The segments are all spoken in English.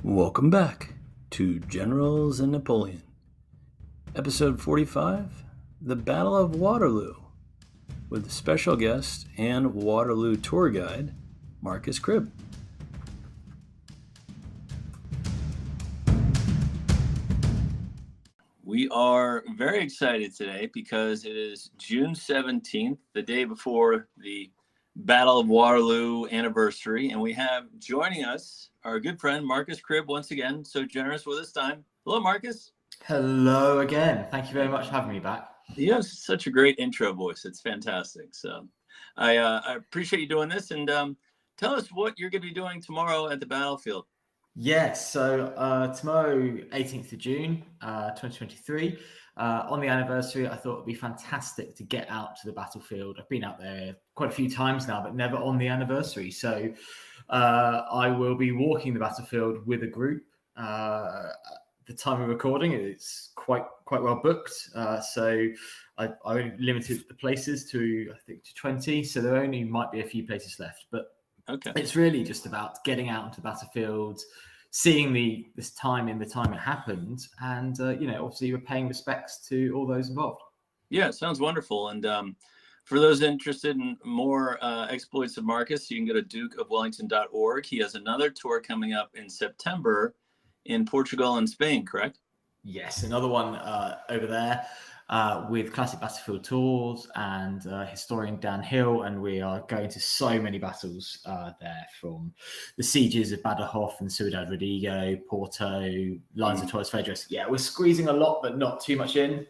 Welcome back to Generals and Napoleon, episode 45, the Battle of Waterloo, with special guest and Waterloo tour guide, Marcus Cribb. We are very excited today because it is June 17th, the day before the Battle of Waterloo anniversary, and we have joining us our good friend Marcus Cribb once again, so generous with his time. Hello, Marcus. Hello again. Thank you very much for having me back. You have such a great intro voice. It's fantastic. So I appreciate you doing this, and tell us what you're going to be doing tomorrow at the battlefield. Yes, so tomorrow, 18th of June, 2023, on the anniversary, I thought it'd be fantastic to get out to the battlefield. I've been out there quite a few times now, but never on the anniversary. So I will be walking the battlefield with a group. At the time of recording, it's quite well booked. So I limited the places to, I think, to 20. So there only might be a few places left, but okay, it's really just about getting out onto the battlefield, seeing this time in the time it happened, and obviously we're paying respects to all those involved. Yeah, it sounds wonderful. And for those interested in more exploits of Marcus, you can go to dukeofwellington.org. He has another tour coming up in September in Portugal and Spain, correct? Yes, another one over there with classic battlefield tours and historian Dan Hill, and we are going to so many battles there, from the sieges of Badajoz and Ciudad Rodrigo, Porto, lines of Torres Vedras. Yeah, we're squeezing a lot, but not too much in,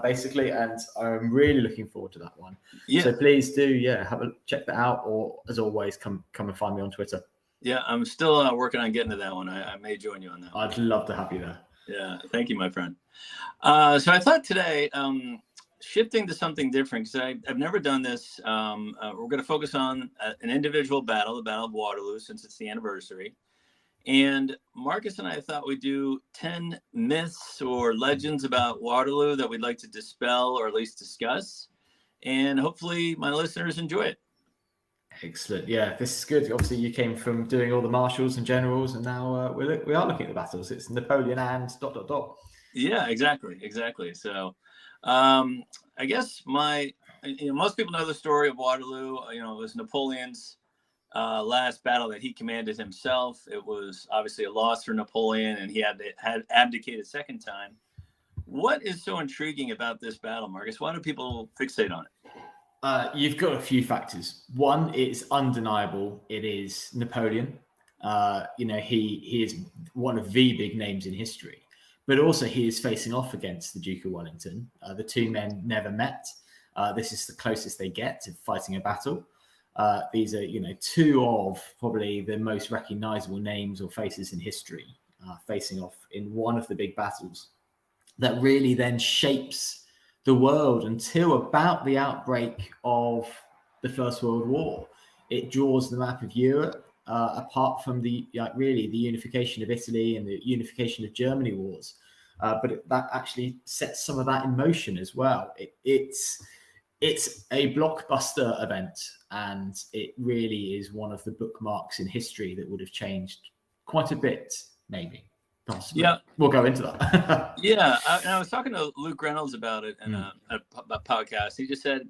basically, and I'm really looking forward to that one. Yeah. So please do, check that out, or as always, come and find me on Twitter. Yeah, I'm still working on getting to that one. I may join you on that one. I'd love to have you there. Yeah, thank you, my friend. So I thought today, shifting to something different, because I've never done this. We're going to focus on an individual battle, the Battle of Waterloo, since it's the anniversary. And Marcus and I thought we'd do 10 myths or legends about Waterloo that we'd like to dispel or at least discuss. And hopefully my listeners enjoy it. Excellent. Yeah, this is good. Obviously, you came from doing all the marshals and generals, and now we are looking at the battles. It's Napoleon and ... Yeah, exactly. So, I guess most people know the story of Waterloo. It was Napoleon's last battle that he commanded himself. It was obviously a loss for Napoleon, and he had abdicated a second time. What is so intriguing about this battle, Marcus? Why do people fixate on it? You've got a few factors. One, it's undeniable. It is Napoleon. He is one of the big names in history, but also he is facing off against the Duke of Wellington. The two men never met. This is the closest they get to fighting a battle. These are, two of probably the most recognizable names or faces in history, facing off in one of the big battles that really then shapes the world until about the outbreak of the First World War. It draws the map of Europe, apart from the unification of Italy and the unification of Germany wars. But that actually sets some of that in motion as well. It's a blockbuster event, and it really is one of the bookmarks in history that would have changed quite a bit, maybe. Possibly. Yeah, we'll go into that. Yeah, I was talking to Luke Reynolds about it in a podcast. He just said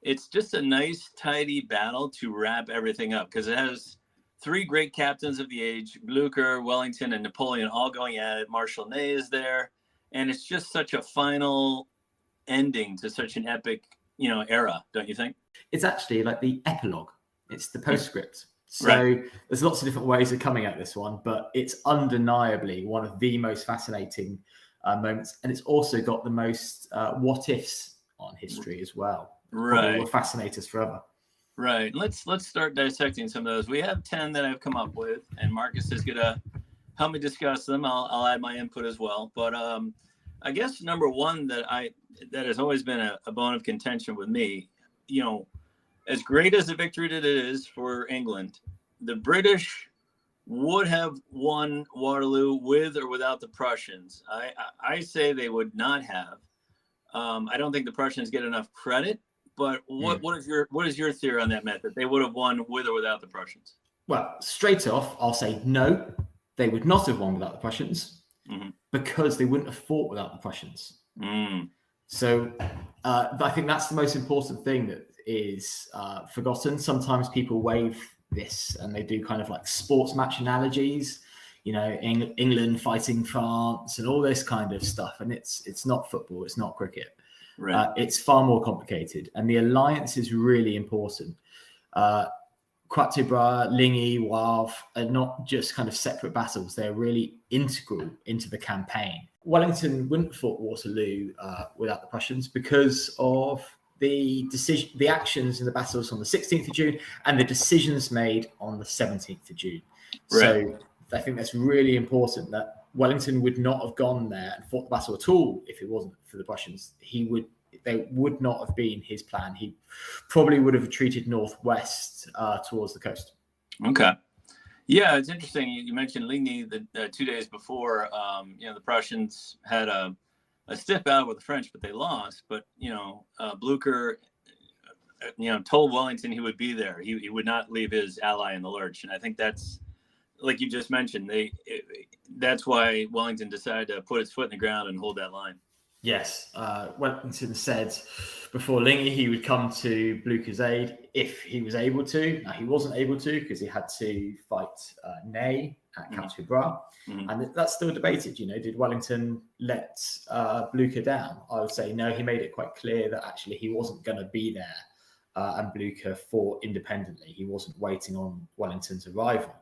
it's just a nice, tidy battle to wrap everything up, because it has three great captains of the age, Blucher, Wellington, and Napoleon, all going at it. Marshal Ney is there, and it's just such a final ending to such an epic, era, don't you think? It's actually like the epilogue. It's the postscript. So There's lots of different ways of coming at this one, but it's undeniably one of the most fascinating moments. And it's also got the most what ifs on history as well. Probably will fascinate us forever. Right. Let's start dissecting some of those. We have 10 that I've come up with, and Marcus is going to help me discuss them. I'll add my input as well. But I guess number one that has always been a bone of contention with me, as great as the victory that it is for England, the British would have won Waterloo with or without the Prussians. I say they would not have. I don't think the Prussians get enough credit. But what is your theory on that, Matt? That they would have won with or without the Prussians? Well, straight off, I'll say no. they would not have won without the Prussians Mm-hmm. because they wouldn't have fought without the Prussians. Mm. So I think that's the most important thing that is forgotten. Sometimes people wave this and they do kind of like sports match analogies, you know, England fighting France and all this kind of stuff. And it's not football, it's not cricket. Right. It's far more complicated. And the alliance is really important. Quatre Bras, Ligny, Wavre are not just kind of separate battles. They're really integral into the campaign. Wellington wouldn't have fought Waterloo without the Prussians because of the actions in the battles on the 16th of June and the decisions made on the 17th of June. Right. So I think that's really important that Wellington would not have gone there and fought the battle at all if it wasn't for the Prussians. They would not have been his plan. He probably would have retreated northwest towards the coast. Okay. Yeah, it's interesting. You mentioned Ligny the 2 days before. The Prussians had a stiff battle with the French, but they lost. But, Blücher, told Wellington he would be there. He would not leave his ally in the lurch. And I think that's, like you just mentioned, that's why Wellington decided to put his foot in the ground and hold that line. Yes. Wellington said before Ligny he would come to Blücher's aid if he was able to. Now, he wasn't able to because he had to fight Ney at Quatre Bras. Mm-hmm. And that's still debated. Did Wellington let Blücher down? I would say no, he made it quite clear that actually he wasn't going to be there and Blücher fought independently. He wasn't waiting on Wellington's arrival.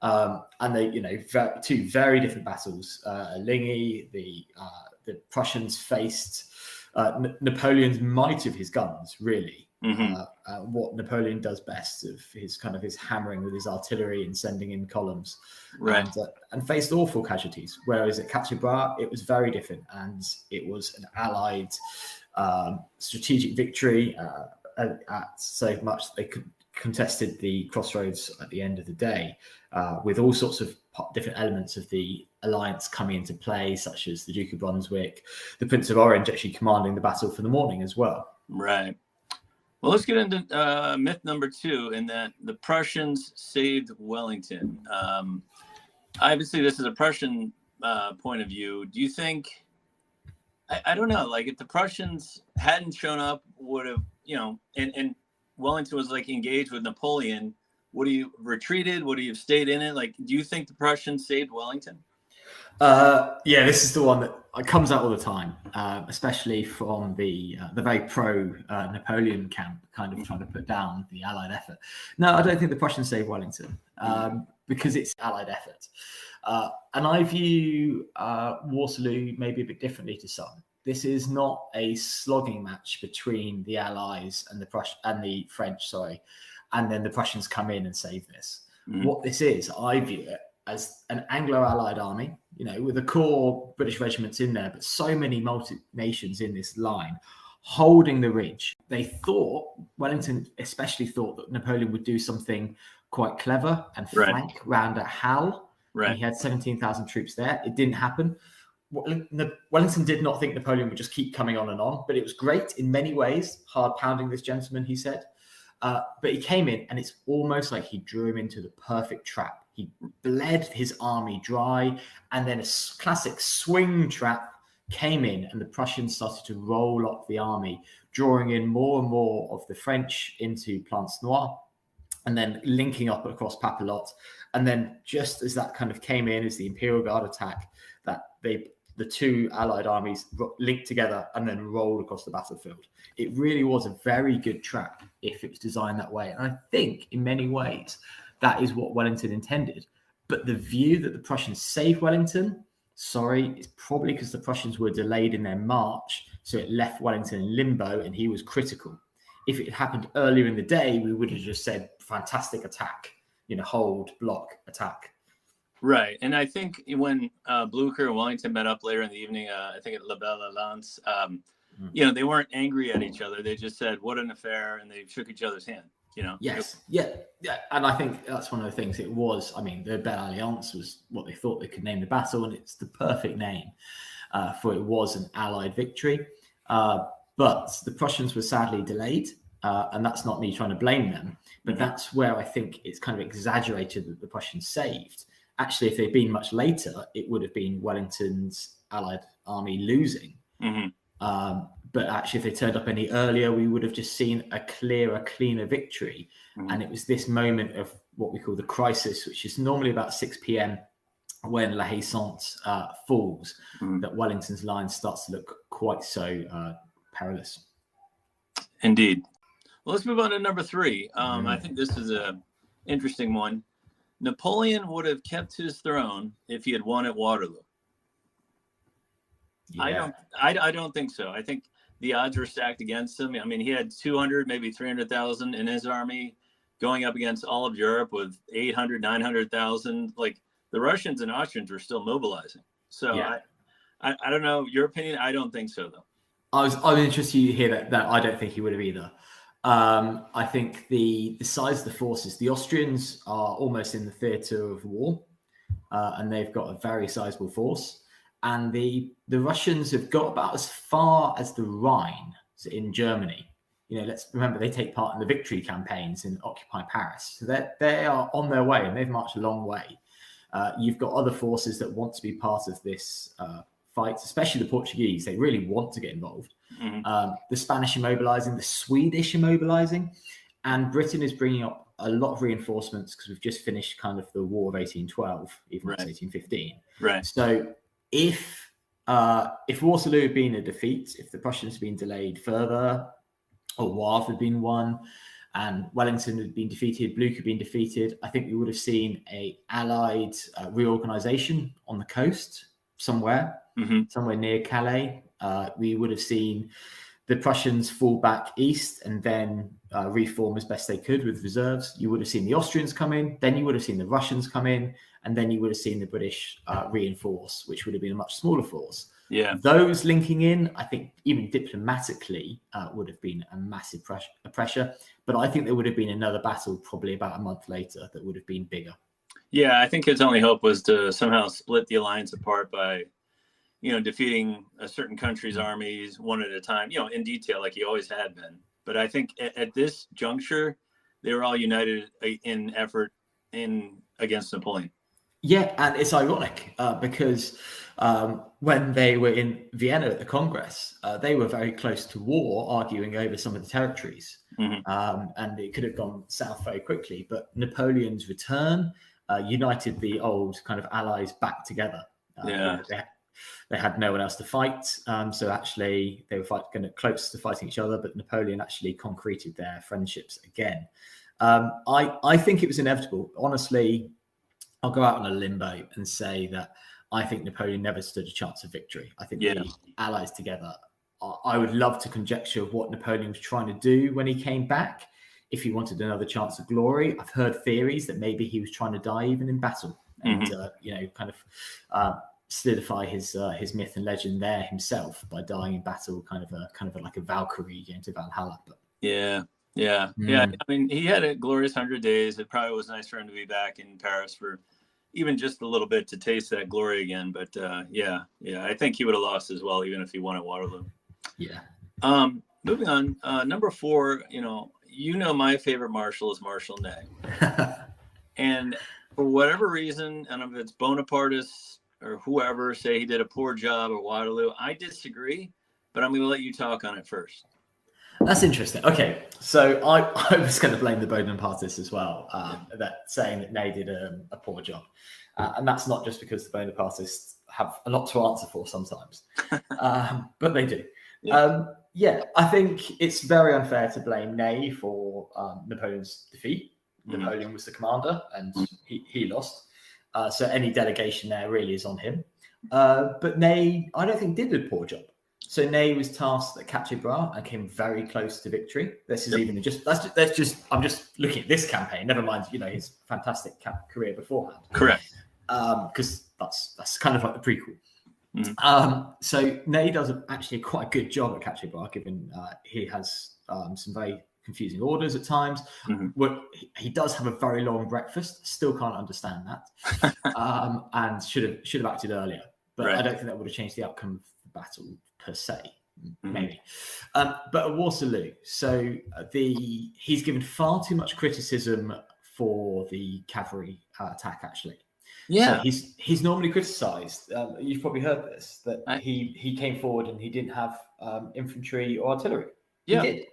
And they, two very different battles. Ligny, the Prussians faced Napoleon's might of his guns, really. Mm-hmm. What Napoleon does best of his hammering with his artillery and sending in columns, right? And faced awful casualties. Whereas at Quatre Bras, it was very different, and it was an Allied strategic victory at so much they contested the crossroads at the end of the day, with all sorts of different elements of the alliance coming into play, such as the Duke of Brunswick, the Prince of Orange actually commanding the battle for the morning as well. Right. Well, let's get into myth number 2, in that the Prussians saved Wellington. Obviously, this is a Prussian point of view. Do you think, I don't know, like if the Prussians hadn't shown up, would have, and Wellington was like engaged with Napoleon, would he have retreated? Would he have stayed in it? Like, do you think the Prussians saved Wellington? Yeah, this is the one that comes out all the time, especially from the very pro Napoleon camp, kind of trying to put down the Allied effort. No, I don't think the Prussians saved Wellington because it's Allied effort. And I view Waterloo maybe a bit differently to some. This is not a slogging match between the Allies and the French, and then the Prussians come in and save this. Mm-hmm. What this is, I view it as an Anglo-Allied army, with the core British regiments in there, but so many multi-nations in this line, holding the ridge. They thought, Wellington especially thought, that Napoleon would do something quite clever and flank round at Hull. Right. He had 17,000 troops there. It didn't happen. Wellington did not think Napoleon would just keep coming on and on, but it was great in many ways, hard pounding this gentleman, he said. But he came in, and it's almost like he drew him into the perfect trap. He bled his army dry, and then a classic swing trap came in, and the Prussians started to roll up the army, drawing in more and more of the French into Plancenoit, and then linking up across Papelotte. And then just as that kind of came in, as the Imperial Guard attack, that the two Allied armies linked together and then rolled across the battlefield. It really was a very good trap if it was designed that way. And I think in many ways, that is what Wellington intended. But the view that the Prussians saved Wellington, it's probably because the Prussians were delayed in their march. So it left Wellington in limbo, and he was critical. If it had happened earlier in the day, we would have just said, fantastic attack, hold, block, attack. Right. And I think when Blücher and Wellington met up later in the evening, I think at La Belle Alliance, they weren't angry at each other. They just said, what an affair. And they shook each other's hand, Yes. Yeah. And I think that's one of the things it was. I mean, the Belle Alliance was what they thought they could name the battle. And it's the perfect name for it was an Allied victory. But the Prussians were sadly delayed. And that's not me trying to blame them. But that's where I think it's kind of exaggerated that the Prussians saved. actually, if they'd been much later, it would have been Wellington's Allied army losing. But actually, if they turned up any earlier, we would have just seen a clearer, cleaner victory. And it was this moment of what we call the crisis, which is normally about 6 p.m. when La Haye Sainte falls, that Wellington's line starts to look quite so perilous. Indeed. Well, let's move on to number 3. I think this is a interesting one. Napoleon would have kept his throne if he had won at Waterloo. Yeah. I don't think so. I think the odds were stacked against him. I mean, he had 200, maybe 300,000 in his army going up against all of Europe with 800, 900,000. Like, the Russians and Austrians were still mobilizing. So yeah. I don't know your opinion. I don't think so, though. I'm interested to hear that I don't think he would have either. I think the size of the forces, the Austrians are almost in the theatre of war, and they've got a very sizable force. And the Russians have got about as far as the Rhine in Germany. You know, let's remember they take part in the victory campaigns in Occupy Paris. So they are on their way, and they've marched a long way. You've got other forces that want to be part of this fight, especially the Portuguese. They really want to get involved. The Spanish are mobilizing, the Swedish are mobilizing, and Britain is bringing up a lot of reinforcements because we've just finished kind of the War of 1812, even though it's 1815. Right. So if Waterloo had been a defeat, if the Prussians had been delayed further, or Wavre had been won, and Wellington had been defeated, Blucher had been defeated, I think we would have seen a Allied reorganization on the coast somewhere near Calais. We would have seen the Prussians fall back east and then reform as best they could with reserves. You would have seen the Austrians come in, then you would have seen the Russians come in, and then you would have seen the British reinforce, which would have been a much smaller force. Yeah, those linking in, I think, even diplomatically, would have been a massive pressure. But I think there would have been another battle probably about a month later that would have been bigger. Yeah, I think his only hope was to somehow split the alliance apart by, defeating a certain country's armies one at a time, in detail, like he always had been. But I think at this juncture, they were all united in effort against Napoleon. Yeah, and it's ironic because when they were in Vienna at the Congress, they were very close to war, arguing over some of the territories. And it could have gone south very quickly. But Napoleon's return united the old kind of allies back together. They had no one else to fight. So actually, they were getting close to fighting each other, but Napoleon actually concreted their friendships again. I think it was inevitable. Honestly, I'll go out on a limbo and say that I think Napoleon never stood a chance of victory. I think the allies together, I would love to conjecture what Napoleon was trying to do when he came back, if he wanted another chance of glory. I've heard theories that maybe he was trying to die even in battle and, kind of solidify his myth and legend there himself by dying in battle, kind of like a Valkyrie going to Valhalla. But Yeah. I mean, he had a glorious 100 days. It probably was nice for him to be back in Paris for even just a little bit to taste that glory again. But I think he would have lost as well, even if he won at Waterloo. Yeah. Moving on, number 4. My favorite marshal is Marshal Ney, and for whatever reason, and if it's Bonapartists or whoever say he did a poor job at Waterloo, I disagree. But I'm going to let you talk on it first. That's interesting. Okay, so I was going to blame the Bonapartists as well, that saying that Ney did a poor job. And that's not just because the Bonapartists have a lot to answer for sometimes, but they do. I think it's very unfair to blame Ney for Napoleon's defeat. Napoleon was the commander and he lost. So any delegation there really is on him. But Ney, I don't think, did a poor job. So Ney was tasked at Quatre-Bras and came very close to victory. This is I'm just looking at this campaign. Never mind, his fantastic career beforehand. Correct. Because that's kind of like the prequel. So Ney does actually quite a good job at Quatre-Bras, given he has some very confusing orders at times. He does have a very long breakfast. Still can't understand that, and should have acted earlier. But I don't think that would have changed the outcome of the battle per se. Maybe. But at Waterloo, so he's given far too much criticism for the cavalry attack, actually. Yeah. So he's normally criticised. You've probably heard this, that he came forward and he didn't have infantry or artillery. Yeah. He did.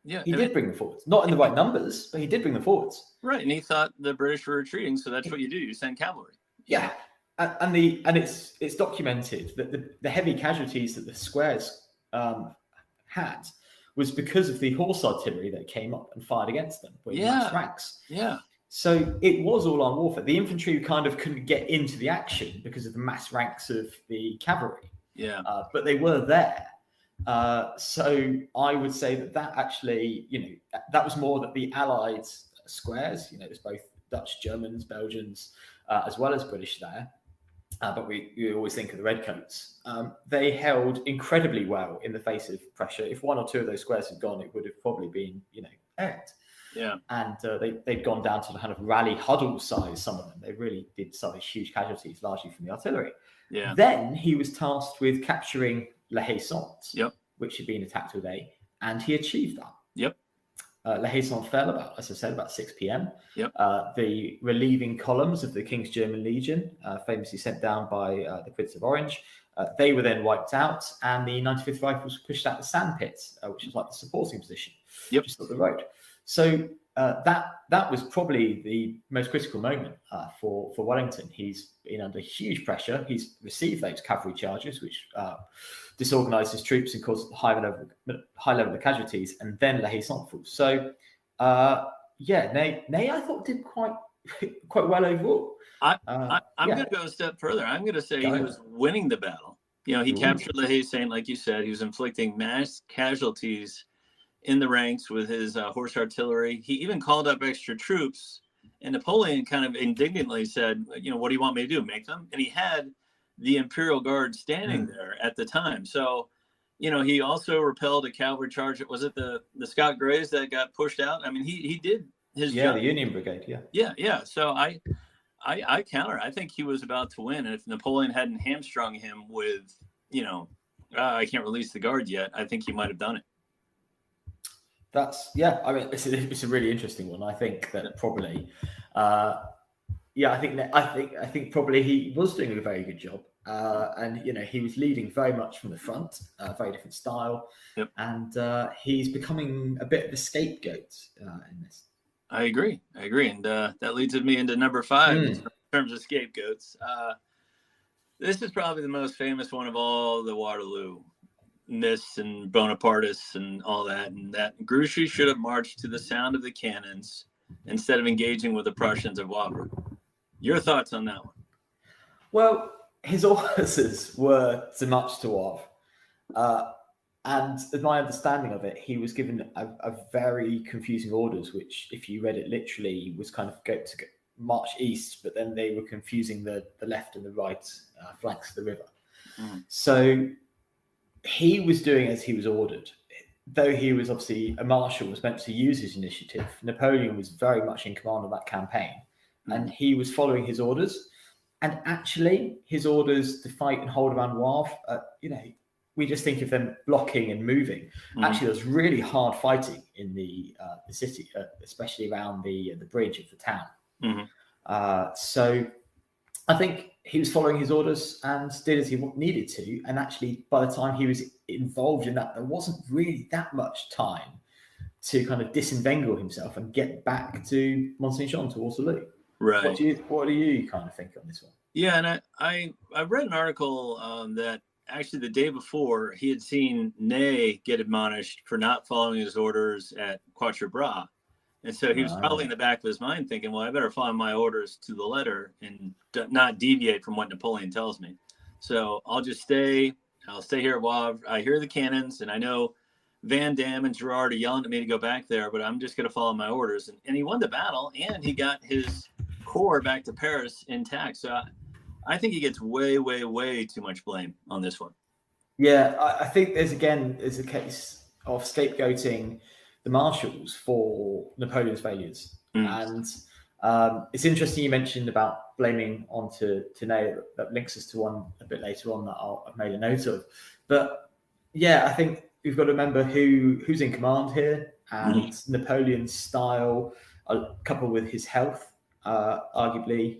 Yeah. He did bring them forwards. Not in the right numbers, but he did bring them forwards. Right. And he thought the British were retreating, so that's what you do. You send cavalry. Yeah. And it's documented that the heavy casualties that the squares had was because of the horse artillery that came up and fired against them with mass ranks. Yeah. So it was all on warfare. The infantry kind of couldn't get into the action because of the mass ranks of the cavalry. Yeah. But they were there. So I would say that actually, that was more that the Allied squares, there's both Dutch, Germans, Belgians, as well as British there. But we always think of the Redcoats. They held incredibly well in the face of pressure. If one or two of those squares had gone, it would have probably been, aired. Yeah. And they'd gone down to the kind of rally huddle size, some of them. They really did suffer huge casualties, largely from the artillery. Yeah. Then he was tasked with capturing La Haye-Sainte, yep, which had been attacked all day, and he achieved that. Yep. La Haye-Sainte fell about, as I said, about 6 p.m. Yep. The relieving columns of the King's German Legion, famously sent down by the Prince of Orange, they were then wiped out, and the 95th Rifles pushed out the sandpit, which is like the supporting position, just up the road. So that was probably the most critical moment for Wellington. He's been under huge pressure. He's received those cavalry charges, which disorganised his troops and caused high level of casualties, and then La Haye-Sainte falls. So Ney I thought did quite well overall. I'm going to go a step further. I'm going to say he was winning the battle. He captured La Haye-Sainte, like you said. He was inflicting mass casualties in the ranks with his horse artillery. He even called up extra troops, and Napoleon kind of indignantly said, what do you want me to do, make them? And he had the Imperial Guard standing there at the time. So, he also repelled a cavalry charge. Was it the Scott Greys that got pushed out? I mean, he did his job. The Union Brigade, Yeah. So I counter. I think he was about to win. And if Napoleon hadn't hamstrung him with, I can't release the guard yet, I think he might have done it. I mean, it's a really interesting one. I think that probably, I think probably he was doing a very good job, and he was leading very much from the front, very different style, and he's becoming a bit of a scapegoat in this. I agree, and that leads me into number 5 in terms of scapegoats. This is probably the most famous one of all the Waterloo myths and Bonapartists and all that, and that Grouchy should have marched to the sound of the cannons instead of engaging with the Prussians at Wavre. Your thoughts on that one? Well, his orders were to march to Wavre, and as my understanding of it, he was given a very confusing orders, which, if you read it literally, was kind of go march east, but then they were confusing the left and the right flanks of the river. So he was doing as he was ordered. Though he was obviously a marshal, was meant to use his initiative, Napoleon was very much in command of that campaign, and he was following his orders. And actually, his orders to fight and hold around Wavre, we just think of them blocking and moving. Actually, there was really hard fighting in the city, especially around the bridge of the town. So I think he was following his orders and did as he needed to. And actually, by the time he was involved in that, there wasn't really that much time to kind of disentangle himself and get back to Mont Saint Jean, to Waterloo. Right. What do you kind of think on this one? Yeah, and I read an article that actually the day before he had seen Ney get admonished for not following his orders at Quatre Bras. And so he was probably in the back of his mind thinking, well, I better follow my orders to the letter and not deviate from what Napoleon tells me. So I'll stay here at Wavre. I hear the cannons, and I know Van Dam and Gerard are yelling at me to go back there, but I'm just going to follow my orders. And he won the battle, and he got his corps back to Paris intact. So I think he gets way, way, way too much blame on this one. Yeah, I think there's a case of scapegoating the marshals for Napoleon's failures. And it's interesting you mentioned about blaming onto Ney. That links us to one a bit later on that I've made a note of. But yeah, I think we've got to remember who's in command here, and Napoleon's style, coupled with his health, Arguably,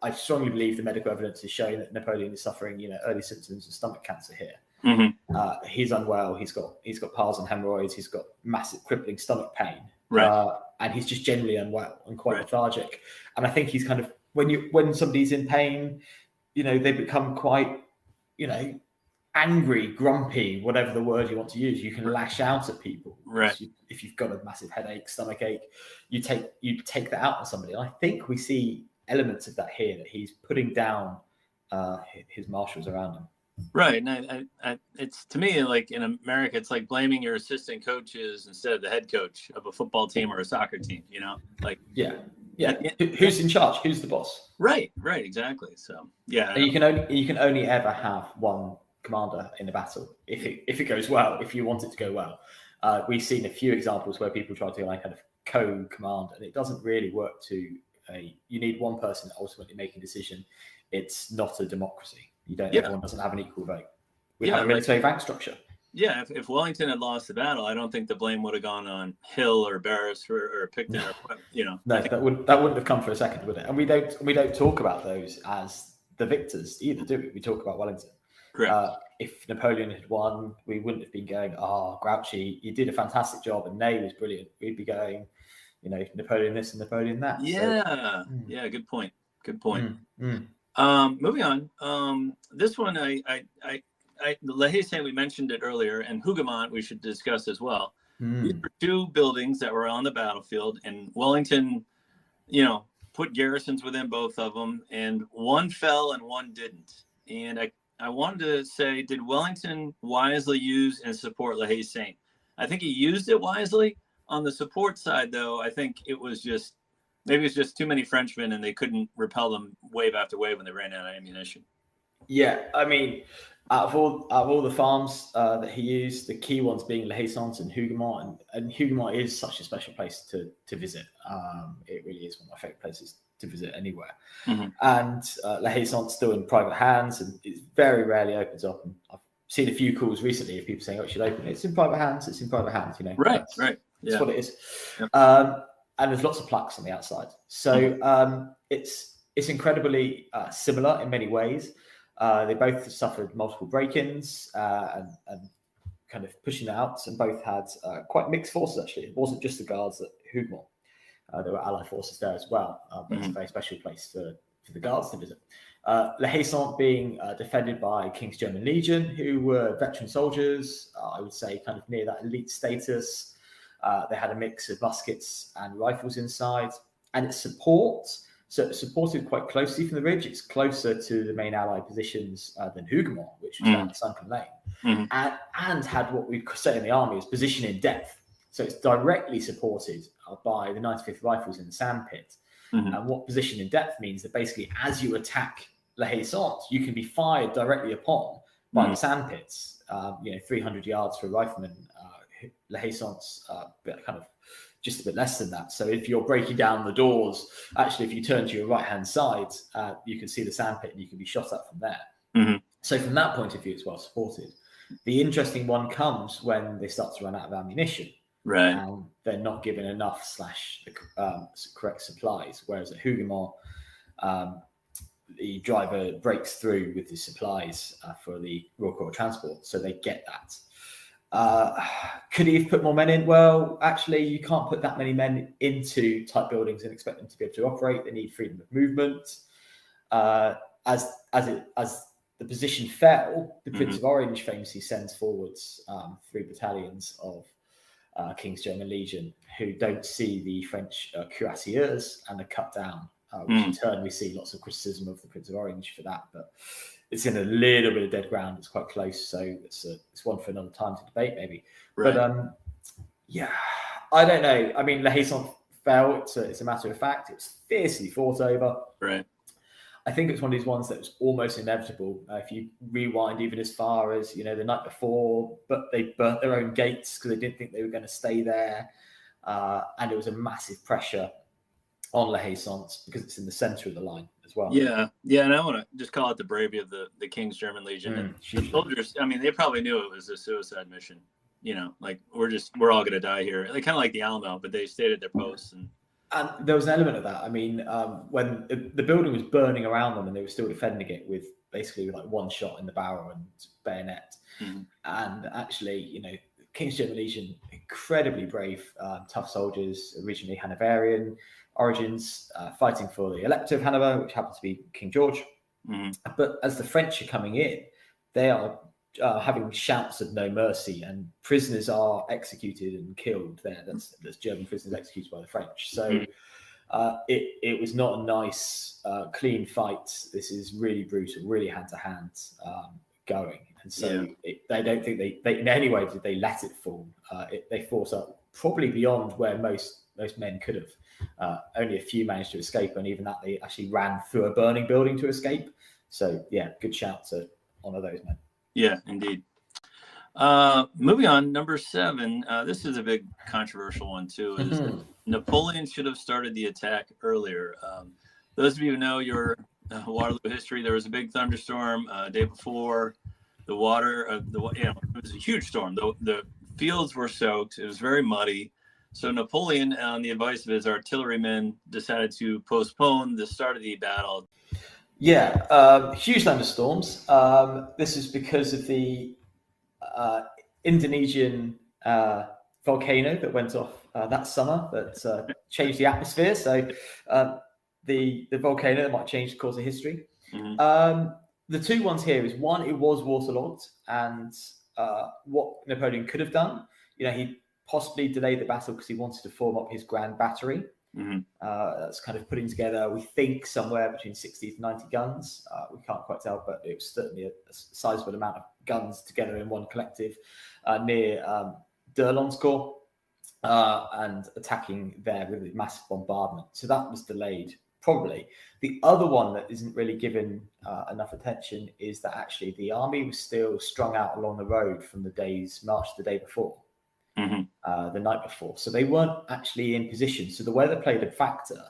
I strongly believe the medical evidence is showing that Napoleon is suffering, early symptoms of stomach cancer here. Mm-hmm. He's unwell. He's got piles and hemorrhoids. He's got massive crippling stomach pain, right. And he's just generally unwell and quite lethargic. And I think he's kind of when somebody's in pain, they become quite, angry, grumpy, whatever the word you want to use. You can lash out at people. Right. If you've got a massive headache, stomach ache, you take that out on somebody. And I think we see elements of that here, that he's putting down his marshals around him. Right. And it's, to me, like in America, it's like blaming your assistant coaches instead of the head coach of a football team or a soccer team, like. Yeah. Who's in charge? Who's the boss? Right. Exactly. So, yeah. And you can only ever have one commander in a battle if it goes well, if you want it to go well. We've seen a few examples where people try to kind of co-command, and it doesn't really work. You need one person ultimately making a decision. It's not a democracy. Everyone doesn't have an equal vote. We have a military rank structure. Yeah, if Wellington had lost the battle, I don't think the blame would have gone on Hill or Barras or Picton. No, that wouldn't have come for a second, would it? And we don't talk about those as the victors either, do we? We talk about Wellington. Correct. If Napoleon had won, we wouldn't have been going, Grouchy, you did a fantastic job, and Ney was brilliant. We'd be going, Napoleon this and Napoleon that. Yeah, so, yeah, good point. Moving on. This one, La Haye Saint, we mentioned it earlier, and Hougoumont we should discuss as well. These were two buildings that were on the battlefield, and Wellington, put garrisons within both of them, and one fell and one didn't. And I wanted to say, did Wellington wisely use and support La Haye Saint? I think he used it wisely. On the support side, though, I think maybe it's just too many Frenchmen and they couldn't repel them wave after wave when they ran out of ammunition. Yeah, I mean, out of all the farms that he used, the key ones being La Haye Saint and Hougoumont, and Hougoumont is such a special place to visit. It really is one of my favorite places to visit anywhere. And La Haye Saint's still in private hands, and it very rarely opens up. And I've seen a few calls recently of people saying, it should open. It's in private hands. Right. That's what it is. Yeah. And there's lots of plaques on the outside. So it's incredibly similar in many ways. They both suffered multiple break-ins and kind of pushing out, and both had quite mixed forces, actually. It wasn't just the guards at Hougoumont. There were allied forces there as well. But it's a very special place for the guards to visit. La Haye Saint being defended by King's German Legion, who were veteran soldiers, I would say kind of near that elite status. They had a mix of muskets and rifles inside, and its support. So it's supported quite closely from the ridge. It's closer to the main Allied positions than Hougoumont, which was down the Sunken Lane, and had what we'd say in the army is position in depth. So it's directly supported by the 95th Rifles in the sandpit. And what position in depth means that basically as you attack La Haye Saint, you can be fired directly upon by the sandpits. 300 yards for a rifleman. La Haye Saint's kind of just a bit less than that. So if you're breaking down the doors, actually, if you turn to your right-hand side, you can see the sandpit and you can be shot at from there. So from that point of view, it's well supported. The interesting one comes when they start to run out of ammunition. Right. And they're not given enough correct supplies. Whereas at Hougoumont, the driver breaks through with the supplies for the Royal Corps transport. So they get that. Could he have put more men in? Well, actually, you can't put that many men into tight buildings and expect them to be able to operate. They need freedom of movement. As the position fell, the Prince of Orange famously sends forwards 3 battalions of King's German Legion who don't see the French cuirassiers and are cut down, which in turn we see lots of criticism of the Prince of Orange for that. But it's in a little bit of dead ground. It's quite close, so it's one for another time to debate, maybe. Right. But I don't know. I mean, La Haye Saint fell. It's a matter of fact. It's fiercely fought over. Right. I think it's one of these ones that was almost inevitable. If you rewind even as far as the night before, but they burnt their own gates because they didn't think they were going to stay there, and it was a massive pressure on La Haye Saint because it's in the centre of the line as well. Yeah, and I want to just call it the bravery of the King's German Legion and the soldiers. I mean, they probably knew it was a suicide mission. Like we're all going to die here. They kind of like the Alamo, but they stayed at their posts and And there was an element of that. I mean, when the building was burning around them and they were still defending it with basically like one shot in the barrel and bayonet. Mm-hmm. And actually, you know, King's German Legion, incredibly brave, tough soldiers, originally Hanoverian origins, fighting for the Elector of Hanover, which happened to be King George. Mm-hmm. But as the French are coming in, they are having shouts of no mercy, and prisoners are executed and killed there. That's German prisoners executed by the French. So it was not a nice, clean fight. This is really brutal, really hand-to-hand going. And so they don't think they in any way did they let it fall. They fought up probably beyond where most men could have. Only a few managed to escape, and even that they actually ran through a burning building to escape. So yeah, good shout to honour those men. Yeah, indeed. Moving on, number 7. This is a big controversial one too. Is Napoleon should have started the attack earlier. Those of you who know your Waterloo history, there was a big thunderstorm day before. The water, it was a huge storm. The fields were soaked. It was very muddy. So Napoleon, on the advice of his artillerymen, decided to postpone the start of the battle. Yeah, huge thunderstorms. This is because of the Indonesian volcano that went off that summer that changed the atmosphere. So the volcano that might change the course of history. Mm-hmm. The two ones here is one, it was waterlogged, and what Napoleon could have done, you know, he possibly delayed the battle because he wanted to form up his grand battery. Mm-hmm. That's kind of putting together, we think, somewhere between 60 to 90 guns. We can't quite tell, but it was certainly a sizable amount of guns together in one collective near D'Erlon's corps and attacking there with a massive bombardment. So that was delayed, probably. The other one that isn't really given enough attention is that actually the army was still strung out along the road from the day's march the day before. Mm-hmm. The night before. So they weren't actually in position. So the weather played a factor,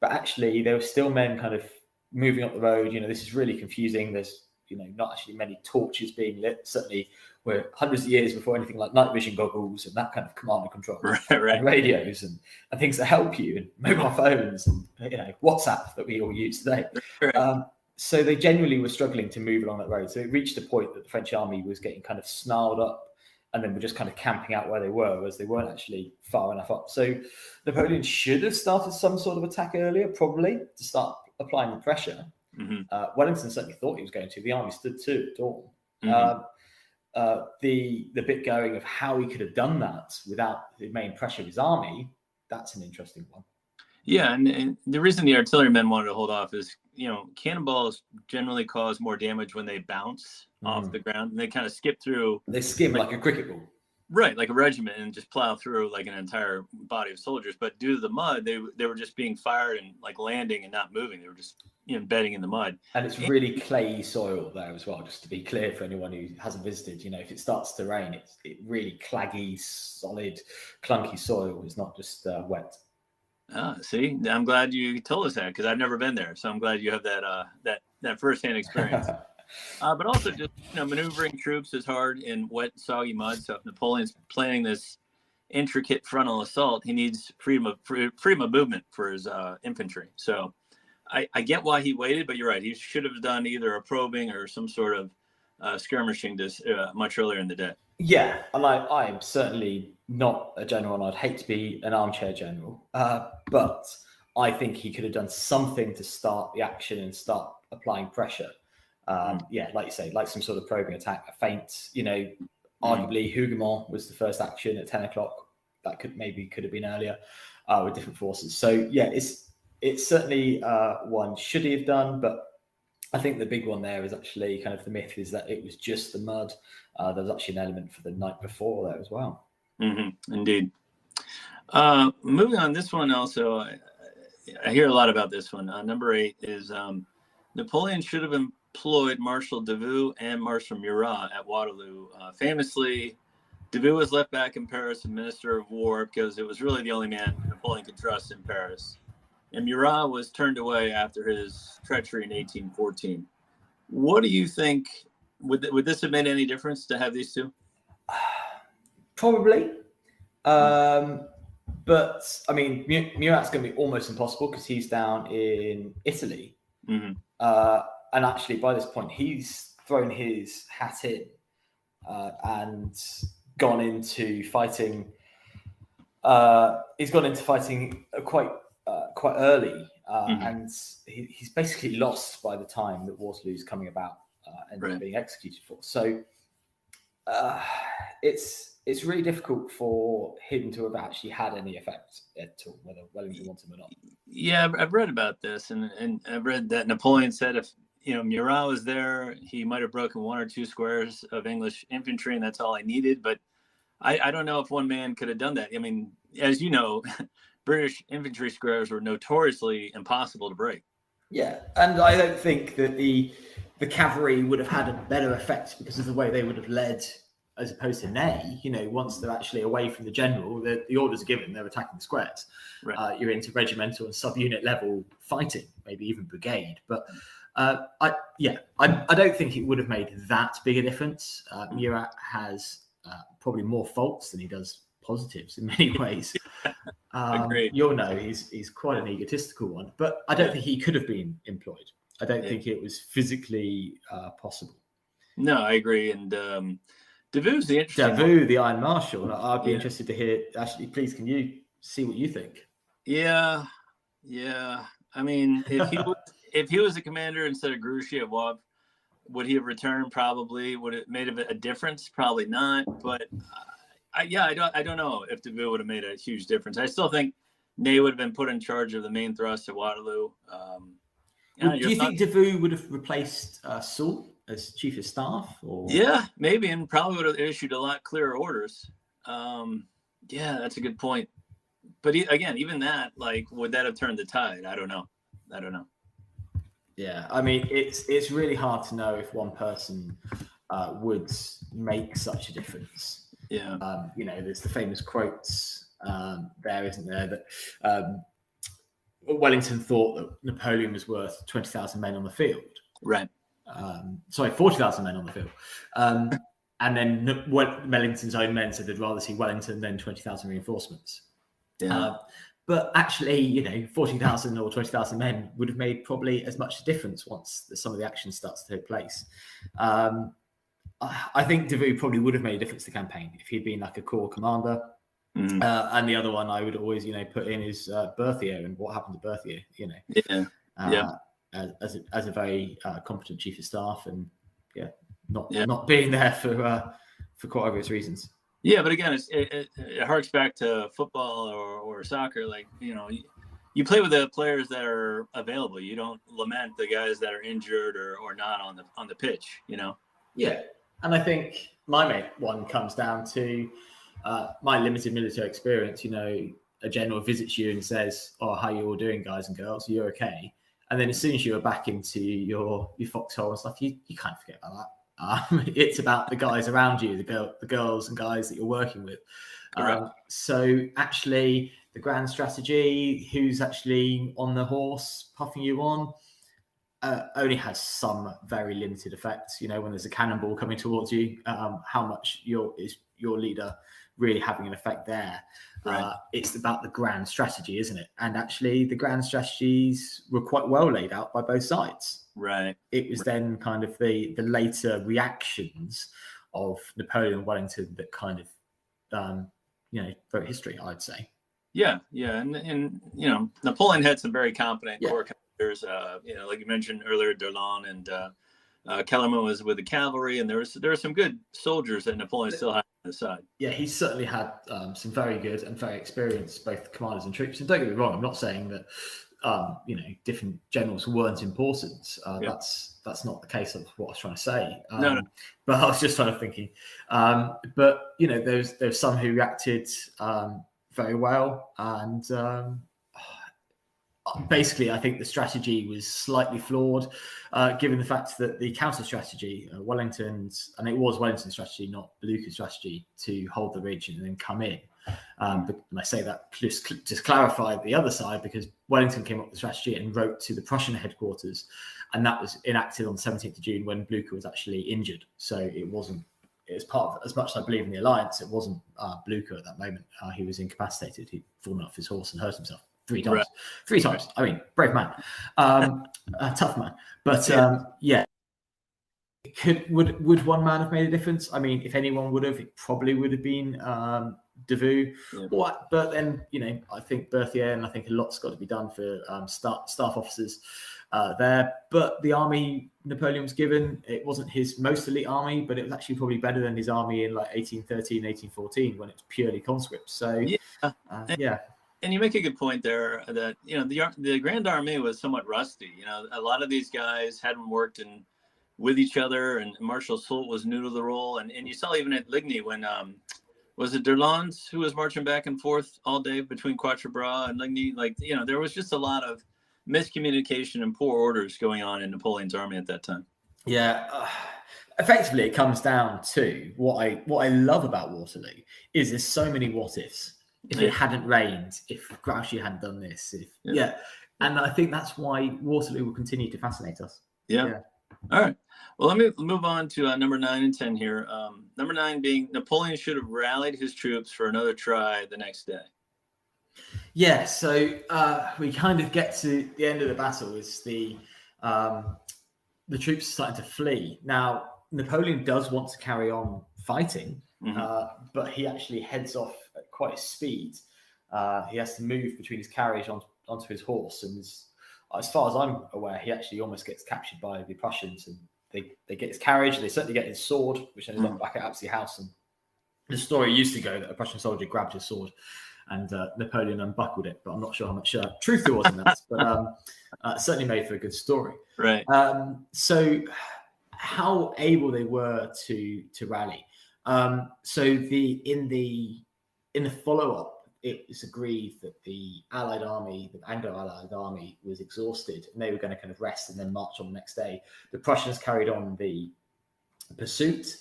but actually there were still men kind of moving up the road. You know, this is really confusing. There's, you know, not actually many torches being lit. Certainly we're hundreds of years before anything like night vision goggles and that kind of command and control. Right. And radios and things that help you, and mobile phones and, you know, WhatsApp that we all use today. Right. So they genuinely were struggling to move along that road. So it reached a point that the French army was getting kind of snarled up, and then we're just kind of camping out where they were, whereas they weren't actually far enough up. So Napoleon should have started some sort of attack earlier, probably, to start applying the pressure. Mm-hmm. Wellington certainly thought he was going to. The army stood to at dawn. Mm-hmm. The bit going of how he could have done that without the main pressure of his army, that's an interesting one. Yeah, and the reason the artillerymen wanted to hold off is, you know, cannonballs generally cause more damage when they bounce off the ground, and they kind of skip through. They skim like a cricket ball. Right, like a regiment, and just plow through like an entire body of soldiers. But due to the mud, they were just being fired and like landing and not moving. They were just, you know, embedding in the mud. And it's really clayey soil there as well, just to be clear for anyone who hasn't visited. You know, if it starts to rain, it's really claggy, solid, clunky soil. It's not just wet. See, I'm glad you told us that, because I've never been there. So I'm glad you have that firsthand experience. But also, just, you know, maneuvering troops is hard in wet, soggy mud. So if Napoleon's planning this intricate frontal assault, he needs freedom of movement for his infantry. So I get why he waited, but you're right. He should have done either a probing or some sort of skirmishing this much earlier in the day. Yeah, and I am certainly not a general, and I'd hate to be an armchair general, but I think he could have done something to start the action and start applying pressure. Yeah, like you say, like some sort of probing attack, a feint. You know, arguably Hougoumont was the first action at 10 o'clock. That could have been earlier with different forces. So yeah, it's certainly one should he have done, but I think the big one there is actually kind of the myth is that it was just the mud. There was actually an element for the night before there as well. Mm-hmm. Indeed. Moving on, this one also, I hear a lot about this one. Number 8 is Napoleon should have employed Marshal Davout and Marshal Murat at Waterloo. Famously, Davout was left back in Paris as Minister of War because it was really the only man Napoleon could trust in Paris. And Murat was turned away after his treachery in 1814. What do you think? Would this have made any difference to have these two? Probably. But I mean, Murat's going to be almost impossible because he's down in Italy. Mm-hmm. And actually, by this point, he's thrown his hat in and gone into fighting. He's gone into fighting quite early, and he's basically lost by the time that Waterloo's coming about and being executed for. So it's really difficult for him to have actually had any effect at all, whether Wellington wants him or not. Yeah, I've read about this, and I've read that Napoleon said if Murat was there, he might have broken 1 or 2 squares of English infantry, and that's all I needed. But I don't know if one man could have done that. I mean, as you know, British infantry squares were notoriously impossible to break. Yeah, and I don't think that the cavalry would have had a better effect because of the way they would have led, as opposed to Ney. Once they're actually away from the general, the orders are given, they're attacking the squares. Right. You're into regimental and subunit level fighting, maybe even brigade. But I don't think it would have made that big a difference. Murat has probably more faults than he does positives in many ways. You'll know he's quite an egotistical one, but I don't think he could have been employed. I don't think it was physically possible. No, I agree. And Davout's the interesting Davout, the Iron Marshal. I'd be interested to hear. Actually, please, can you see what you think? Yeah. I mean, if he was the commander instead of Grouchy-Wov, would he have returned? Probably. Would it made a difference? Probably not. But I don't know if Davout would have made a huge difference. I still think Ney would have been put in charge of the main thrust at Waterloo. Do you think Davout would have replaced Soult as chief of staff? Or? Yeah, maybe, and probably would have issued a lot clearer orders. Yeah, that's a good point. But even that, would that have turned the tide? I don't know. Yeah, I mean, it's really hard to know if one person would make such a difference. Yeah. There's the famous quotes there, isn't there, that Wellington thought that Napoleon was worth 20,000 men on the field. Right. 40,000 men on the field. And then Wellington's own men said they'd rather see Wellington than 20,000 reinforcements. Yeah. But actually, 40,000 or 20,000 men would have made probably as much difference once some of the action starts to take place. I think Davout probably would have made a difference to the campaign if he'd been like a corps commander. Mm-hmm. And the other one I would always, put in is Berthier and what happened to Berthier, as a very competent chief of staff and not being there for quite obvious reasons. Yeah, but again, it harks back to football or soccer. You play with the players that are available. You don't lament the guys that are injured or not on the pitch. Yeah, and I think my main one comes down to my limited military experience. A general visits you and says, "Oh, how you all doing, guys and girls? Are you okay?" And then as soon as you are back into your foxhole and stuff, you kind of forget about that. It's about the guys around you, the girls and guys that you're working with. So actually, the grand strategy, who's actually on the horse puffing you on, only has some very limited effects. When there's a cannonball coming towards you, how much is your leader really having an effect there? Right. It's about the grand strategy, isn't it? And actually, the grand strategies were quite well laid out by both sides. Right. It was then kind of the later reactions of Napoleon and Wellington that kind of, wrote history, I'd say. Yeah. And Napoleon had some very competent corps commanders, like you mentioned earlier, D'Erlon and Kellerman was with the cavalry, and there were some good soldiers that Napoleon still had on his side. Yeah, he certainly had some very good and very experienced both commanders and troops. And don't get me wrong, I'm not saying that different generals weren't important. That's not the case of what I was trying to say. No. But I was just kind of thinking. But there's some who reacted very well, and basically, I think the strategy was slightly flawed, given the fact that the counter strategy, Wellington's strategy, not Blucher's strategy, to hold the ridge and then come in. But I say that just clarify the other side, because Wellington came up with the strategy and wrote to the Prussian headquarters, and that was enacted on the 17th of June when Blucher was actually injured. So it wasn't it was part of, as much as I believe in the alliance, it wasn't Blucher at that moment. He was incapacitated. He'd fallen off his horse and hurt himself 3 times. Right. 3 times. I mean, brave man, a tough man. But yeah, would one man have made a difference? I mean, if anyone would have, it probably would have been Davout. Yeah. But then, I think Berthier, and I think a lot's got to be done for staff officers there. But the army Napoleon was given, it wasn't his most elite army, but it was actually probably better than his army in like 1813, 1814, when it was purely conscripts. So yeah. And you make a good point there that, the Grand Army was somewhat rusty. A lot of these guys hadn't worked with each other, and Marshal Soult was new to the role. And you saw even at Ligny when, was it Derlands who was marching back and forth all day between Quatre Bras and Ligny? There was just a lot of miscommunication and poor orders going on in Napoleon's army at that time. Yeah. Effectively, it comes down to what I love about Waterloo is there's so many what ifs. If it hadn't rained, if Grouchy hadn't done this, and I think that's why Waterloo will continue to fascinate us. Yeah. All right. Well, let me move on to number 9 and 10 here. Number 9 being Napoleon should have rallied his troops for another try the next day. Yeah. So we kind of get to the end of the battle. Is the troops starting to flee now? Napoleon does want to carry on fighting, but he actually heads off at quite a speed. He has to move between his carriage onto his horse, and as far as I'm aware, he actually almost gets captured by the Prussians, and they get his carriage. They certainly get his sword, which ended up back at Apsley House. And the story used to go that a Prussian soldier grabbed his sword and Napoleon unbuckled it, but I'm not sure how much truth there was in that. But certainly made for a good story. Right. So how able they were to rally. So in the follow-up, it was agreed that the Allied army, the Anglo-Allied army, was exhausted, and they were going to kind of rest and then march on the next day. The Prussians carried on the pursuit.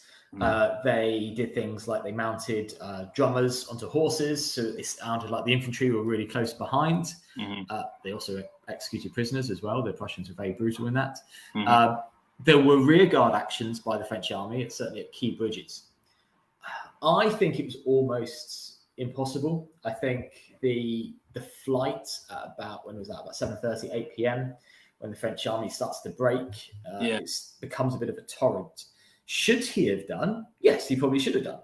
They did things like they mounted drummers onto horses, so it sounded like the infantry were really close behind. They also executed prisoners as well. The Prussians were very brutal in that. There were rearguard actions by the French army, certainly at key bridges. I think it was almost impossible. I think the flight at about 7:30, 8 p.m. when the French army starts to break, it becomes a bit of a torrent. Should he have done? Yes, he probably should have done.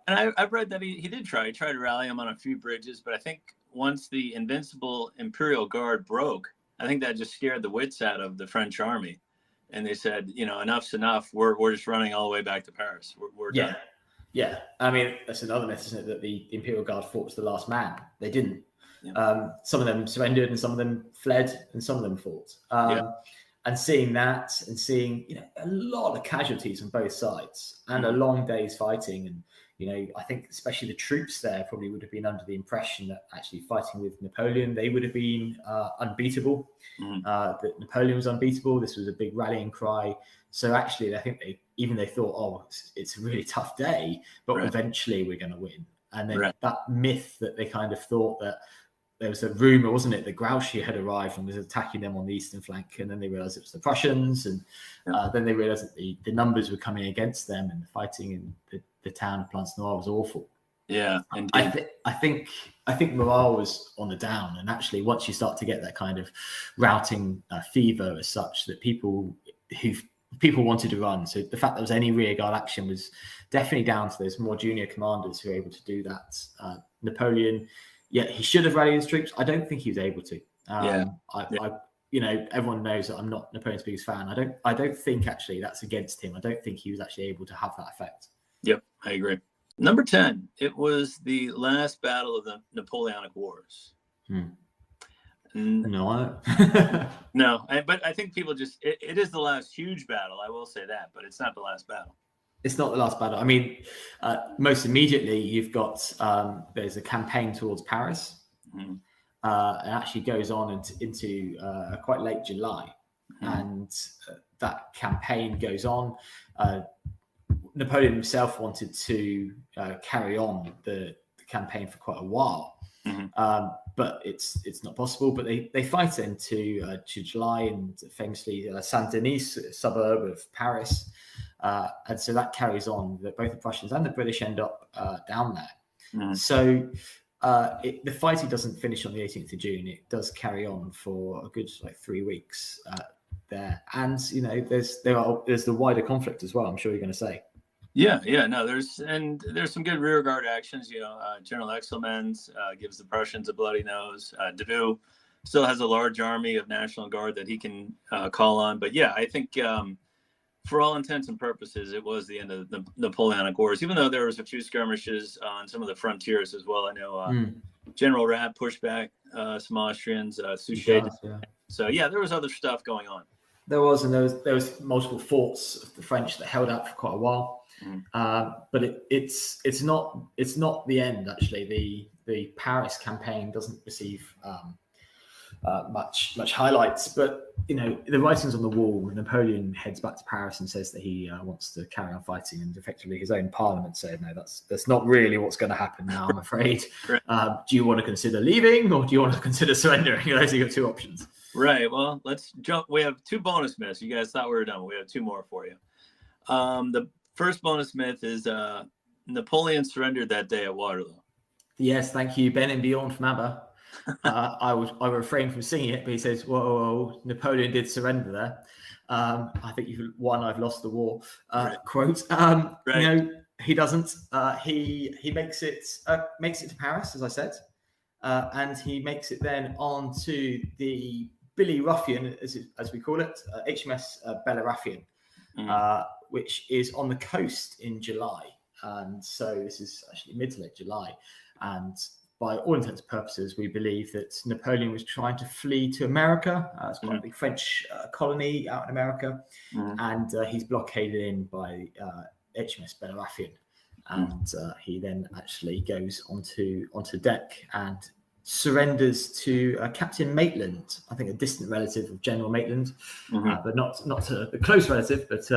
And I've read that he did try. He tried to rally him on a few bridges, but I think once the invincible Imperial Guard broke, I think that just scared the wits out of the French army, and they said, enough's enough. We're just running all the way back to Paris. We're done. Yeah, I mean, that's another myth, isn't it, that the Imperial Guard fought to the last man. They didn't. Some of them surrendered, and some of them fled, and some of them fought. And seeing that, and seeing a lot of casualties on both sides, and a long day's fighting, and I think especially the troops there probably would have been under the impression that actually fighting with Napoleon, they would have been unbeatable. That Napoleon was unbeatable. This was a big rallying cry. So actually, I think they thought, it's a really tough day, but eventually we're going to win. And then that myth that they kind of thought that there was a rumor, wasn't it, that Grouchy had arrived and was attacking them on the eastern flank, and then they realized it was the Prussians, and then they realized that the numbers were coming against them, and the fighting in the town of Plancenoit was awful. Yeah, I think morale was on the down, and actually once you start to get that kind of routing fever as such, that people wanted to run. So the fact there was any rearguard action was definitely down to those more junior commanders who were able to do that. Napoleon, he should have rallied his troops. I don't think he was able to. Everyone knows that I'm not Napoleon's biggest fan. I don't think actually that's against him. I don't think he was actually able to have that effect. Yep, I agree. Number 10, it was the last battle of the Napoleonic Wars. No, but I think people it is the last huge battle. I will say that, but it's not the last battle. It's not the last battle. I mean, most immediately you've got there's a campaign towards Paris. It actually goes on into quite late July, and that campaign goes on. Napoleon himself wanted to carry on the campaign for quite a while, but it's not possible. But they fight into July, and famously Saint-Denis, a suburb of Paris. And so that carries on, that both the Prussians and the British end up down there. Mhm. So the fighting doesn't finish on the 18th of June. It does carry on for a good 3 weeks there. And, there's the wider conflict as well, I'm sure you're going to say. Yeah, no, there's some good rear guard actions. General Excelmans gives the Prussians a bloody nose. Davout still has a large army of National Guard that he can call on. But yeah, I think for all intents and purposes, it was the end of the Napoleonic Wars, even though there was a few skirmishes on some of the frontiers as well. I know General Rapp pushed back some Austrians, Suchet. Yeah. So yeah, there was other stuff going on. There was multiple forts of the French that held out for quite a while. But it's not the end, actually. The Paris campaign doesn't receive much highlights, but the writings on the wall. Napoleon heads back to Paris and says that he wants to carry on fighting, and effectively his own parliament said, no, that's not really what's going to happen now, I'm afraid. Do you want to consider leaving, or do you want to consider surrendering? Those are your two options. Right. Well, let's jump. We have 2 bonus myths. You guys thought we were done. We have 2 more for you. The first bonus myth is Napoleon surrendered that day at Waterloo. Yes, thank you, Ben and Bjorn from ABBA. I refrained from singing it, but he says, "Whoa, Napoleon did surrender there." I think you've won, I've lost the war. Right. Quote. Right. He doesn't. He makes it to Paris, as I said, and he makes it then on to the Billy Ruffian, as we call it, HMS Bellerophon, which is on the coast in July. And so this is actually mid to late July. And by all intents and purposes, we believe that Napoleon was trying to flee to America. It's quite a big French colony out in America. And he's blockaded in by HMS Bellerophon. And he then actually goes onto deck and surrenders to Captain Maitland, I think a distant relative of General Maitland, but not a close relative, but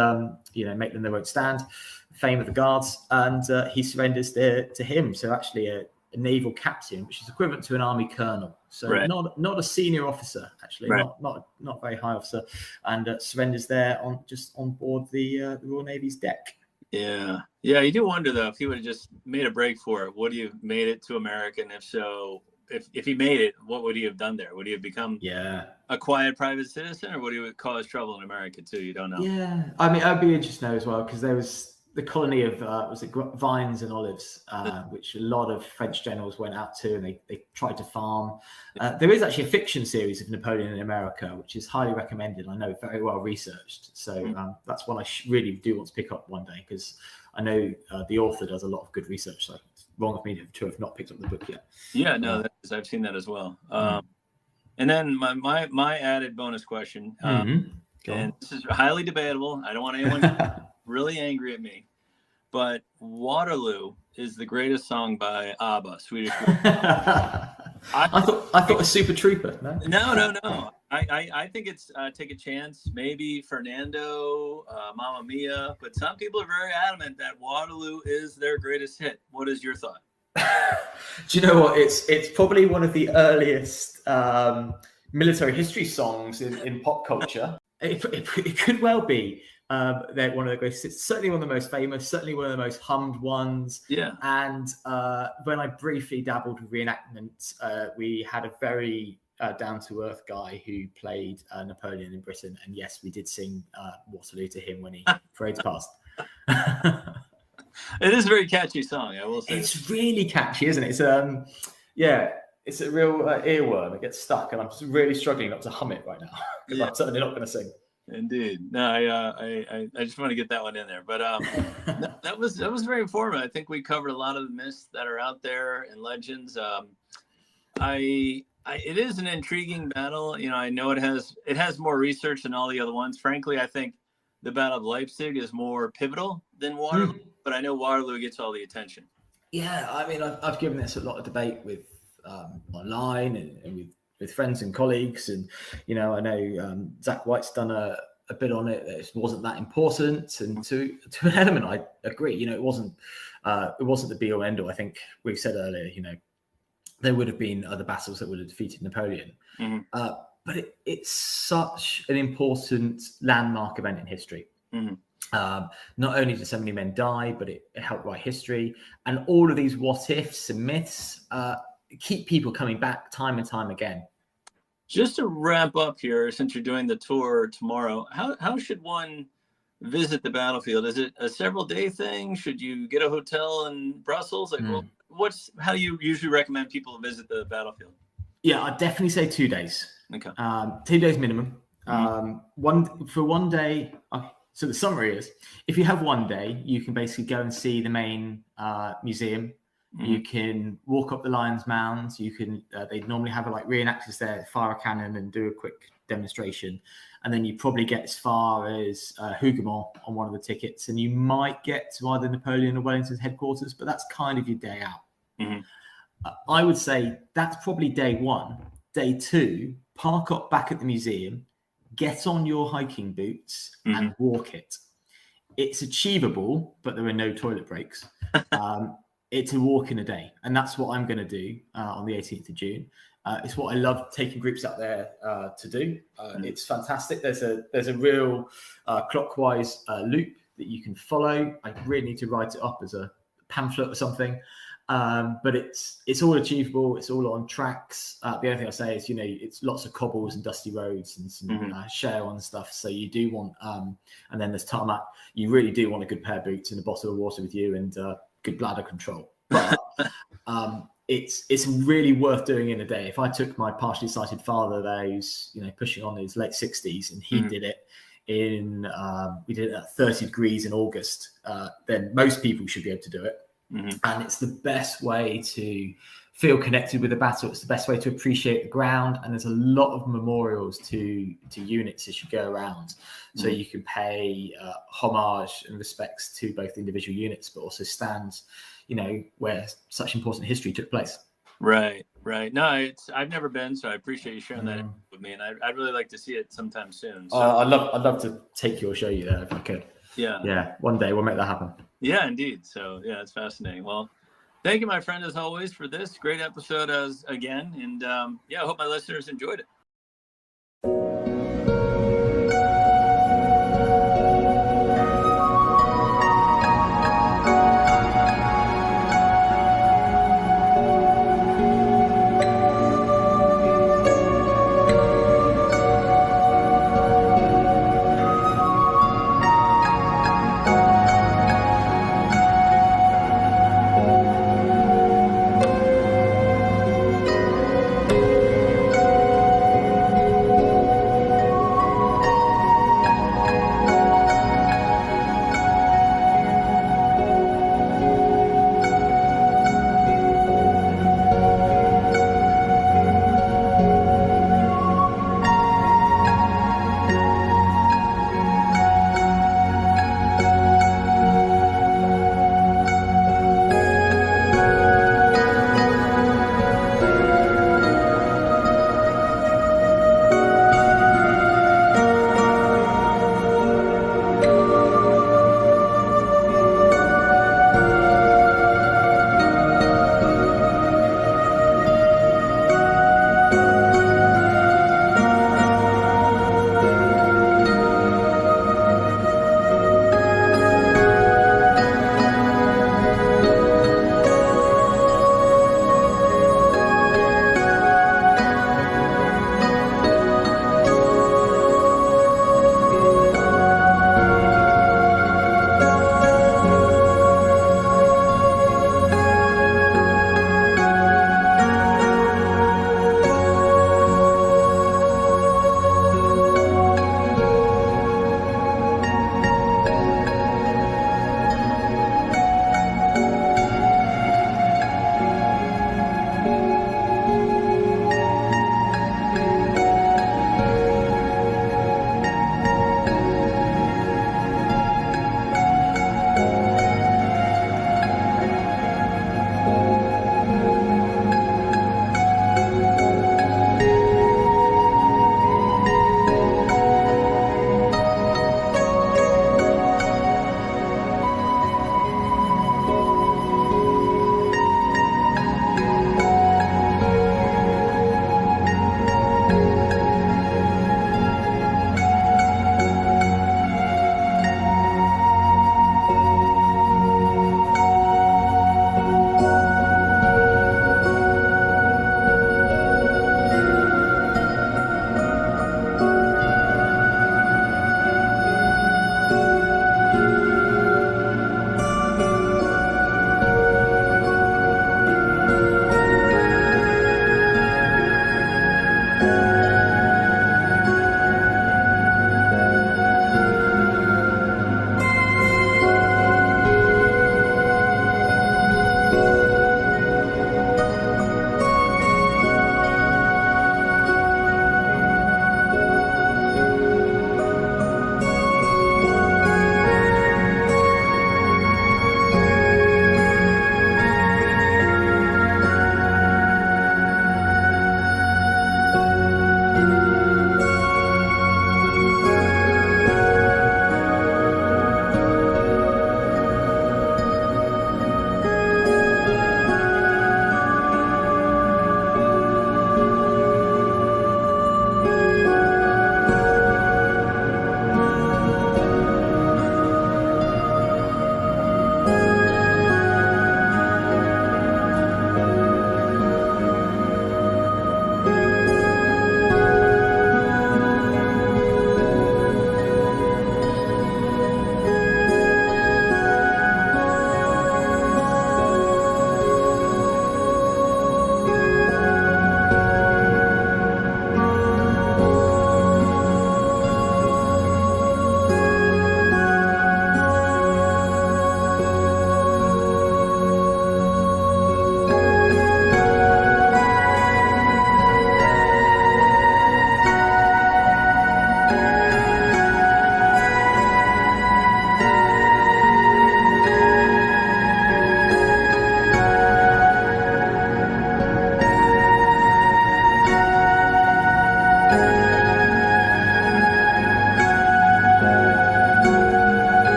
Maitland, they won't stand, fame of the guards, and he surrenders to him. So actually a naval captain, which is equivalent to an army colonel, so not a senior officer, actually, not very high officer, and surrenders there on board the Royal Navy's deck. Yeah, you do wonder though, if he would have just made a break for it, would he have made it to America? And if so, if he made it, what would he have done there? Would he have become a quiet private citizen, or would he have caused trouble in America too? You don't know. Yeah, I mean, I'd be interested to know as well, because there was the colony of vines and olives, which a lot of French generals went out to, and they tried to farm. There is actually a fiction series of Napoleon in America, which is highly recommended. I know, very well researched. So that's one I really do want to pick up one day, because I know the author does a lot of good research. So it's wrong of me to have not picked up the book yet. Yeah, no, I've seen that as well. And then my added bonus question, and this is highly debatable. I don't want anyone really angry at me, but Waterloo is the greatest song by ABBA, Swedish. I thought a Super Trooper. No. I think it's Take a Chance, maybe Fernando, Mamma Mia, but some people are very adamant that Waterloo is their greatest hit. What is your thought? Do you know what? It's probably one of the earliest military history songs in pop culture. It could well be. They're one of the greatest. It's certainly one of the most famous, certainly one of the most hummed ones. Yeah. And when I briefly dabbled with reenactment, we had a very down-to-earth guy who played Napoleon in Britain. And yes, we did sing Waterloo to him when he parades past. It is a very catchy song, I will say. It's really catchy, isn't it? It's it's a real earworm. It gets stuck, and I'm really struggling not to hum it right now, because I'm certainly not going to sing. Indeed. No, I just want to get that one in there. But that was very informative. I think we covered a lot of the myths that are out there and legends. It is an intriguing battle. I know it has more research than all the other ones. Frankly, I think the Battle of Leipzig is more pivotal than Waterloo, but I know Waterloo gets all the attention. Yeah, I mean, I've given this a lot of debate with online and with friends and colleagues, and I know Zach White's done a bit on it. It wasn't that important, and to an element, I agree. It wasn't the be all end all. I think we said earlier, there would have been other battles that would have defeated Napoleon, but it's such an important landmark event in history. Not only did so many men die, but it helped write history. And all of these what ifs and myths keep people coming back time and time again. Just to wrap up here, since you're doing the tour tomorrow, how should one visit the battlefield? Is it a several day thing? Should you get a hotel in Brussels? Like, well, how do you usually recommend people visit the battlefield? Yeah, I'd definitely say 2 days. Okay. 2 days minimum. One day. So the summary is, if you have 1 day, you can basically go and see the main museum. You can walk up the Lion's Mound. You can. They normally have like reenactors there, fire a cannon and do a quick demonstration, and then you probably get as far as Hougoumont on one of the tickets, and you might get to either Napoleon or Wellington's headquarters. But that's kind of your day out. I would say that's probably day one. Day two, park up back at the museum, get on your hiking boots and walk it. It's achievable, but there are no toilet breaks. It's a walk in a day. And that's what I'm going to do on the 18th of June. It's what I love taking groups out there to do. It's fantastic. There's a real clockwise loop that you can follow. I really need to write it up as a pamphlet or something. But it's all achievable. It's all on tracks. The only thing I say is, it's lots of cobbles and dusty roads and some shale and stuff. So you do want, and then there's tarmac. You really do want a good pair of boots and a bottle of water with you and good bladder control. But it's really worth doing in a day. If I took my partially sighted father there, who's pushing on his late 60s, and he did it we did it at 30 degrees in August, then most people should be able to do it. And it's the best way to feel connected with the battle. It's the best way to appreciate the ground. And there's a lot of memorials to units as you go around. So you can pay homage and respects to both individual units, but also stands, where such important history took place. Right. No, I've never been, so I appreciate you sharing that with me. And I'd really like to see it sometime soon. So. I'd love to take you or show you there if I could. Yeah. One day we'll make that happen. Yeah, indeed. So yeah, it's fascinating. Well, thank you, my friend, as always, for this great episode again. And I hope my listeners enjoyed it.